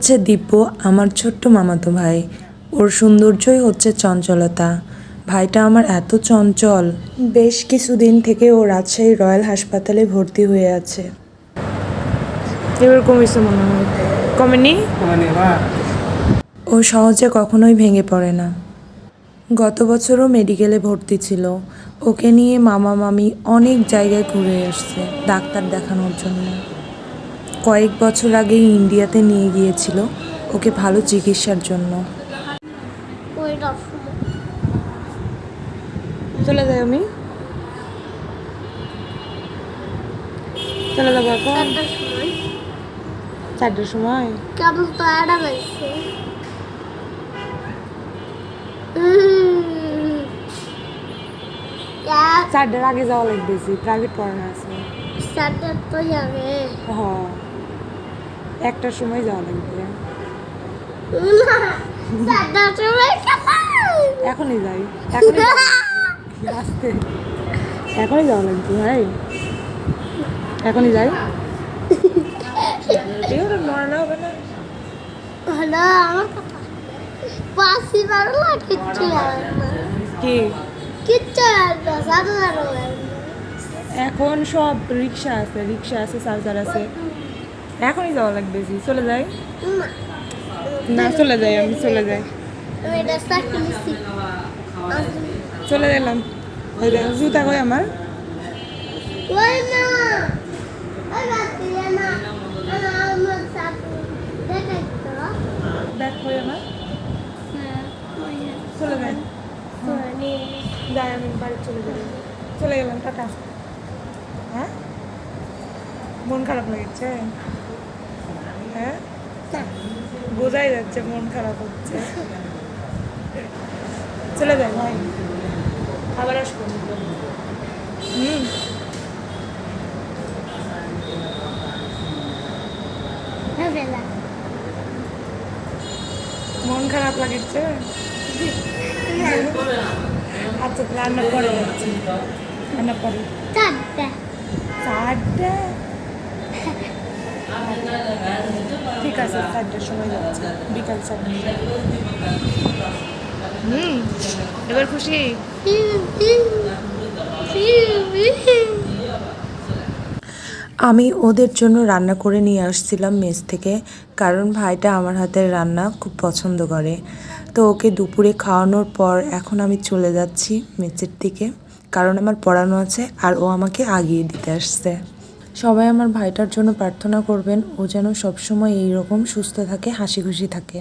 হচ্ছে দিব্য, আমার ছোট্ট মামাতো ভাই। ওর সৌন্দর্যই হচ্ছে চঞ্চলতা। ভাইটা আমার এত চঞ্চল, বেশ কিছুদিন থেকে ও রাজশাহী রয়্যাল হাসপাতালে ভর্তি হয়ে আছে। এবার কমেছে মনে হয়, কমেনি। ও সহজে কখনোই ভেঙে পড়ে না। গত বছরও মেডিকেলে ভর্তি ছিল। ওকে নিয়ে মামা মামি অনেক জায়গায় ঘুরে আসছে ডাক্তার দেখানোর জন্য। কয়েক বছর আগে ইন্ডিয়াতে নিয়ে গিয়েছিল ওকে ভালো চিকিৎসার জন্য। চলে যাই আমি, চলে যাবো এখন 4টার সময়। কেবল তো এটা পাইছে চারটার আগে যাওয়া লাগতেছি, প্রাইভেট পড়ানো আছে। 4টা তো যাবে। হ্যাঁ, 1টার সময় যাওয়া লাগবে। এখনই যাই, আসতে এখনই যাওয়া লাগবে ভাই, এখনই যাই। মরানো হবে না। হলো আমার পাশি বারো কিচ্ছু কি কিচ্ছু এখন সব রিক্সা আছে, চার্জার আছে। এখনই যাওয়া লাগবে, চলে যাই না, চলে যাই, আমি চলে যাই, চলে গেলাম। জুতা কই আমার? ব্যাগ কই আমার? চলে যাই, যাই, আমি বাড়ি চলে যাই। চলে গেলাম, টাটা। হ্যাঁ, মন খারাপ লাগছে? হ্যাঁ, বোঝাই যাচ্ছে মন খারাপ হচ্ছে। চলে যাই ভাই, আবার আসবো। মন খারাপ লাগছে। আচ্ছা, রান্না করে যাচ্ছি, রান্না করে 4টা। ঠিক আছে, 4টার সময় যাচ্ছে, বিকাল 4টা। এবার খুশি? আমি ওদের জন্য রান্না করে নিয়ে আসছিলাম মেস থেকে, কারণ ভাইটা আমার হাতের রান্না খুব পছন্দ করে। তো ওকে দুপুরে খাওয়ানোর পর এখন আমি চলে যাচ্ছি মেসের দিকে, কারণ আমার পড়ানো আছে আর ও আমাকে আগিয়ে দিতে আসছে। সবাই আমার ভাইটার জন্য প্রার্থনা করবেন, ও যেন সবসময় এইরকম সুস্থ থাকে, হাসি খুশি থাকে।